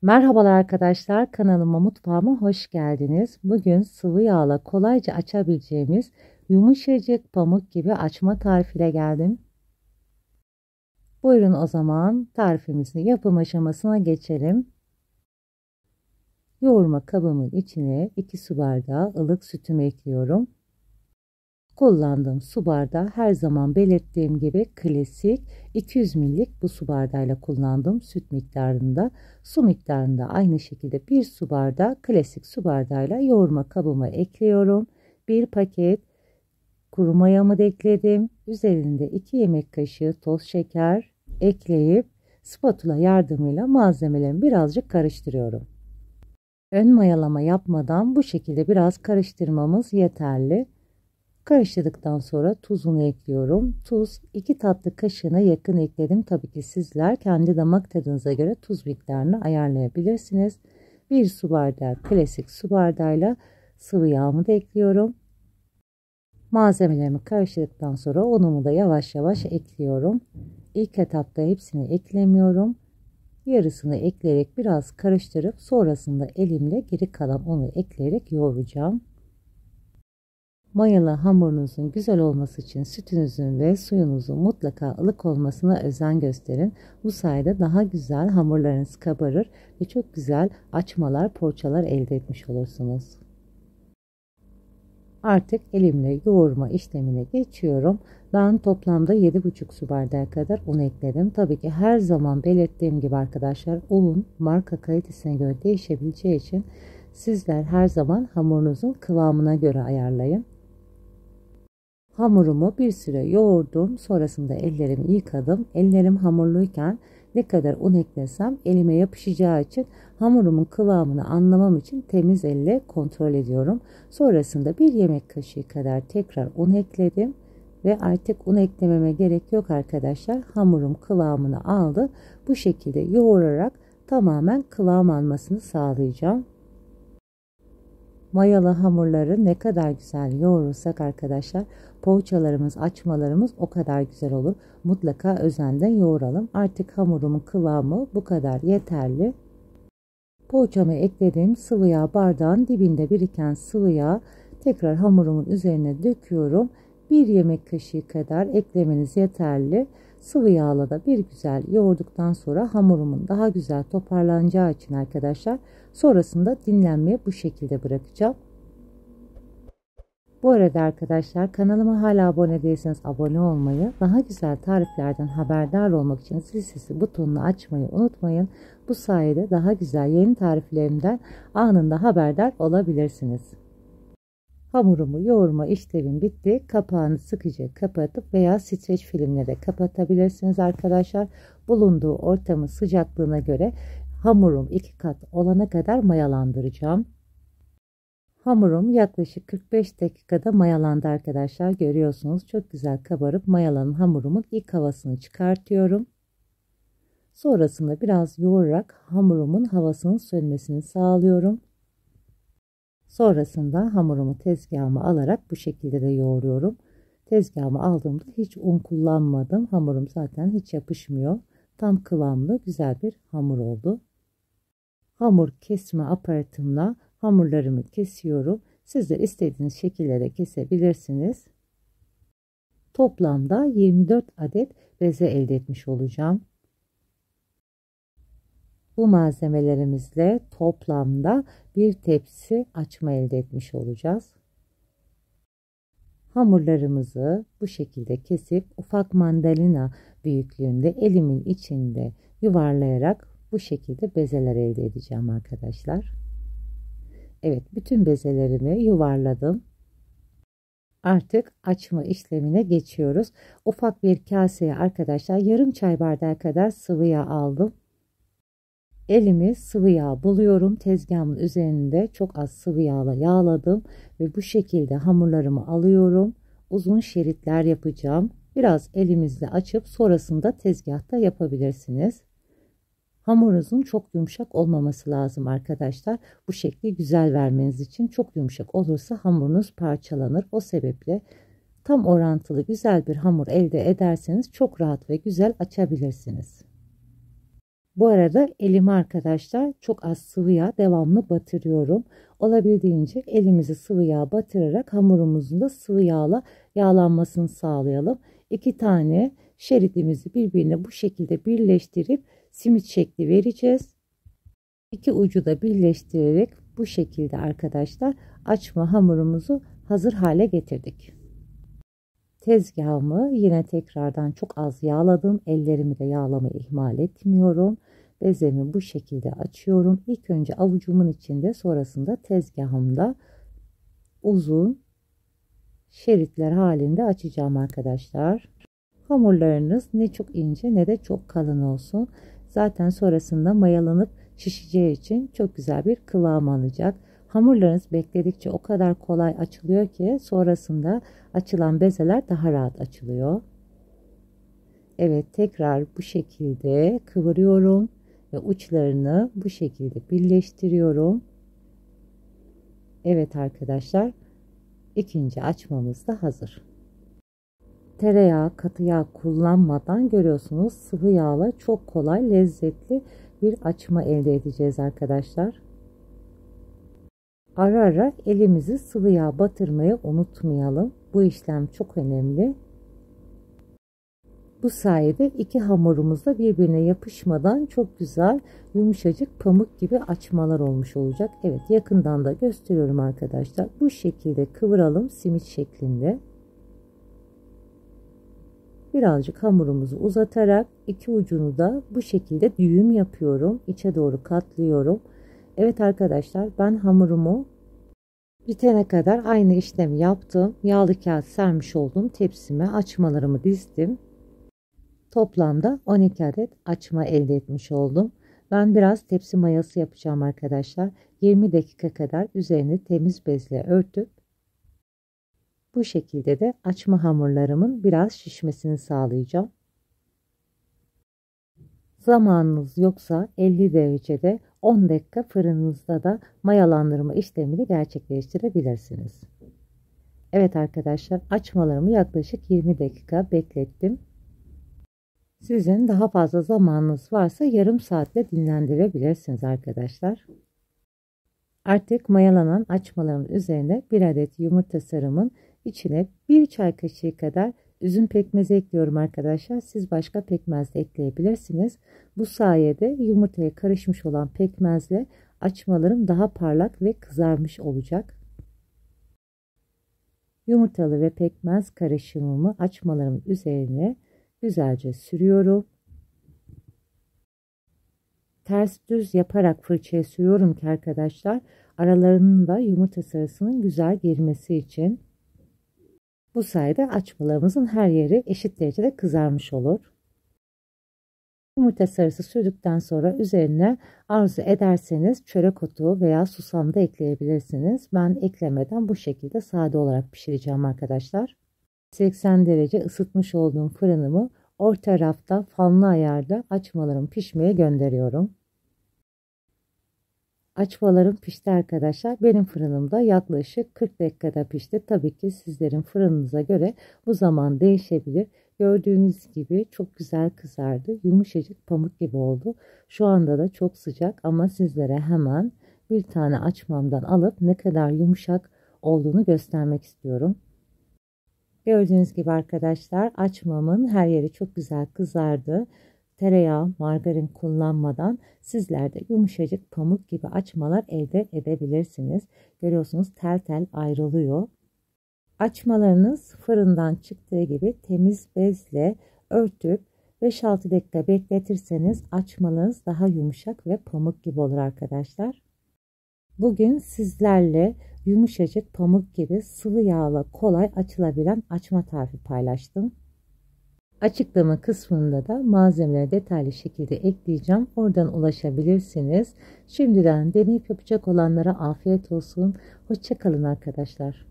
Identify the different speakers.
Speaker 1: Merhabalar arkadaşlar, kanalıma mutfağıma hoş geldiniz. Bugün sıvı yağla kolayca açabileceğimiz yumuşacık pamuk gibi açma tarifiyle geldim. Buyurun o zaman tarifimizin yapım aşamasına geçelim. Yoğurma kabımın içine 2 su bardağı ılık sütümü ekliyorum. Kullandığım su bardağı her zaman belirttiğim gibi klasik 200 ml'lik bu su bardağıyla kullandığım süt miktarında, su miktarında aynı şekilde 1 su bardağı klasik su bardağıyla yoğurma kabıma ekliyorum. 1 paket kuru mayamı da ekledim. Üzerinde 2 yemek kaşığı toz şeker ekleyip spatula yardımıyla malzemelerimi birazcık karıştırıyorum. Ön mayalama yapmadan bu şekilde biraz karıştırmamız yeterli. Karıştırdıktan sonra tuzunu ekliyorum. Tuz 2 tatlı kaşığına yakın ekledim. Tabii ki sizler kendi damak tadınıza göre tuz miktarını ayarlayabilirsiniz. 1 su bardağı klasik su bardağıyla sıvı yağımı da ekliyorum. Malzemelerimi karıştırdıktan sonra unumu da yavaş yavaş ekliyorum. İlk etapta hepsini eklemiyorum. Yarısını ekleyerek biraz karıştırıp sonrasında elimle geri kalan unu ekleyerek yoğuracağım. Mayalı hamurunuzun güzel olması için sütünüzün ve suyunuzun mutlaka ılık olmasına özen gösterin. Bu sayede daha güzel hamurlarınız kabarır ve çok güzel açmalar, poğaçalar elde etmiş olursunuz. Artık elimle yoğurma işlemine geçiyorum. Ben toplamda 7,5 su bardağı kadar un ekledim. Tabii ki her zaman belirttiğim gibi arkadaşlar, un marka kalitesine göre değişebileceği için sizler her zaman hamurunuzun kıvamına göre ayarlayın. Hamurumu bir süre yoğurdum. Sonrasında ellerimi yıkadım. Ellerim hamurluyken ne kadar un eklesem elime yapışacağı için hamurumun kıvamını anlamam için temiz elle kontrol ediyorum. Sonrasında 1 yemek kaşığı kadar tekrar un ekledim. Ve artık un eklememe gerek yok arkadaşlar. Hamurum kıvamını aldı. Bu şekilde yoğurarak tamamen kıvam almasını sağlayacağım. Mayalı hamurları ne kadar güzel yoğurursak arkadaşlar, poğaçalarımız, açmalarımız o kadar güzel olur. Mutlaka özenle yoğuralım. Artık hamurumun kıvamı bu kadar yeterli. Poğaçamı eklediğim sıvı yağ bardağın dibinde biriken sıvı yağ tekrar hamurumun üzerine döküyorum. 1 yemek kaşığı kadar eklemeniz yeterli. Sıvı yağla da bir güzel yoğurduktan sonra hamurumun daha güzel toparlanacağı için arkadaşlar, sonrasında dinlenmeye bu şekilde bırakacağım. Bu arada arkadaşlar, kanalıma hala abone değilseniz abone olmayı, daha güzel tariflerden haberdar olmak için zil sesi butonunu açmayı unutmayın. Bu sayede daha güzel yeni tariflerimden anında haberdar olabilirsiniz. Hamurumu yoğurma işlemim bitti. Kapağını sıkıca kapatıp veya streç filmle de kapatabilirsiniz arkadaşlar. Bulunduğu ortamın sıcaklığına göre hamurum 2 kat olana kadar mayalandıracağım. Hamurum yaklaşık 45 dakikada mayalandı arkadaşlar. Görüyorsunuz, çok güzel kabarıp mayalanan hamurumun ilk havasını çıkartıyorum. Sonrasında biraz yoğurarak hamurumun havasının sönmesini sağlıyorum. Sonrasında hamurumu tezgahıma alarak bu şekilde de yoğuruyorum. Tezgahıma aldığımda hiç un kullanmadım. Hamurum zaten hiç yapışmıyor. Tam kıvamlı güzel bir hamur oldu. Hamur kesme aparatımla hamurlarımı kesiyorum. Sizler istediğiniz şekillere kesebilirsiniz. Toplamda 24 adet beze elde etmiş olacağım. Bu malzemelerimizle toplamda bir tepsi açma elde etmiş olacağız. Hamurlarımızı bu şekilde kesip ufak mandalina büyüklüğünde elimin içinde yuvarlayarak bu şekilde bezeler elde edeceğim arkadaşlar. Evet, bütün bezelerimi yuvarladım. Artık açma işlemine geçiyoruz. Ufak bir kaseye arkadaşlar yarım çay bardağı kadar sıvı yağ aldım. Elimi sıvı yağ buluyorum. Tezgahımın üzerinde çok az sıvı yağla yağladım ve bu şekilde hamurlarımı alıyorum. Uzun şeritler yapacağım. Biraz elimizle açıp sonrasında tezgahta yapabilirsiniz. Hamurunuzun çok yumuşak olmaması lazım arkadaşlar. Bu şekli güzel vermeniz için, çok yumuşak olursa hamurunuz parçalanır. O sebeple tam orantılı güzel bir hamur elde ederseniz çok rahat ve güzel açabilirsiniz. Bu arada elimi arkadaşlar çok az sıvı yağ devamlı batırıyorum. Olabildiğince elimizi sıvı yağ batırarak hamurumuzun da sıvı yağla yağlanmasını sağlayalım. 2 tane şeridimizi birbirine bu şekilde birleştirip simit şekli vereceğiz. 2 ucu da birleştirerek bu şekilde arkadaşlar açma hamurumuzu hazır hale getirdik. Tezgahımı yine tekrardan çok az yağladım. Ellerimi de yağlamayı ihmal etmiyorum. Bezemi bu şekilde açıyorum. İlk önce avucumun içinde, sonrasında tezgahımda uzun şeritler halinde açacağım arkadaşlar. Hamurlarınız ne çok ince ne de çok kalın olsun. Zaten sonrasında mayalanıp şişeceği için çok güzel bir kıvam alacak. Hamurlarınız bekledikçe o kadar kolay açılıyor ki sonrasında açılan bezeler daha rahat açılıyor. Evet, tekrar bu şekilde kıvırıyorum ve uçlarını bu şekilde birleştiriyorum. Evet arkadaşlar, ikinci açmamız da hazır. Tereyağı, katı yağ kullanmadan görüyorsunuz sıvı yağla çok kolay, lezzetli bir açma elde edeceğiz arkadaşlar. Ara ara elimizi sıvı yağ batırmayı unutmayalım. Bu işlem çok önemli. Bu sayede iki hamurumuz da birbirine yapışmadan çok güzel, yumuşacık pamuk gibi açmalar olmuş olacak. Evet, yakından da gösteriyorum arkadaşlar. Bu şekilde kıvıralım simit şeklinde. Birazcık hamurumuzu uzatarak iki ucunu da bu şekilde düğüm yapıyorum. İçe doğru katlıyorum. Evet arkadaşlar, ben hamurumu bitene kadar aynı işlemi yaptım. Yağlı kağıt sermiş olduğum tepsime açmalarımı dizdim. Toplamda 12 adet açma elde etmiş oldum. Ben biraz tepsi mayası yapacağım arkadaşlar. 20 dakika kadar üzerini temiz bezle örtüp bu şekilde de açma hamurlarımın biraz şişmesini sağlayacağım. Zamanınız yoksa 50 derecede 10 dakika fırınınızda da mayalandırma işlemini gerçekleştirebilirsiniz. Evet arkadaşlar, açmalarımı yaklaşık 20 dakika beklettim. Sizin daha fazla zamanınız varsa yarım saatle dinlendirebilirsiniz arkadaşlar. Artık mayalanan açmaların üzerine 1 adet yumurta sarımın içine 1 çay kaşığı kadar üzüm pekmezi ekliyorum arkadaşlar. Siz başka pekmez de ekleyebilirsiniz. Bu sayede yumurtaya karışmış olan pekmezle açmalarım daha parlak ve kızarmış olacak. Yumurtalı ve pekmez karışımımı açmalarımın üzerine güzelce sürüyorum. Ters düz yaparak fırçaya sürüyorum ki arkadaşlar, aralarının da yumurta sarısının güzel girmesi için. Bu sayede açmalarımızın her yeri eşit derecede kızarmış olur. Yumurta sarısı sürdükten sonra üzerine arzu ederseniz çörek otu veya susam da ekleyebilirsiniz. Ben eklemeden bu şekilde sade olarak pişireceğim arkadaşlar. 80 derece ısıtmış olduğum fırınımı orta rafta fanlı ayarda açmalarım pişmeye gönderiyorum. Açmalarım pişti arkadaşlar. Benim fırınımda yaklaşık 40 dakikada pişti. Tabii ki sizlerin fırınınıza göre bu zaman değişebilir. Gördüğünüz gibi çok güzel kızardı. Yumuşacık pamuk gibi oldu. Şu anda da çok sıcak ama sizlere hemen bir tane açmamdan alıp ne kadar yumuşak olduğunu göstermek istiyorum. Gördüğünüz gibi arkadaşlar, açmamın her yeri çok güzel kızardı. Tereyağı, margarin kullanmadan sizler de yumuşacık pamuk gibi açmalar elde edebilirsiniz. Görüyorsunuz, tel tel ayrılıyor. Açmalarınız fırından çıktığı gibi temiz bezle örtüp 5-6 dakika bekletirseniz açmalarınız daha yumuşak ve pamuk gibi olur arkadaşlar. Bugün sizlerle yumuşacık pamuk gibi sıvı yağla kolay açılabilen açma tarifi paylaştım. Açıklama kısmında da malzemeleri detaylı şekilde ekleyeceğim. Oradan ulaşabilirsiniz. Şimdiden deneyip yapacak olanlara afiyet olsun. Hoşça kalın arkadaşlar.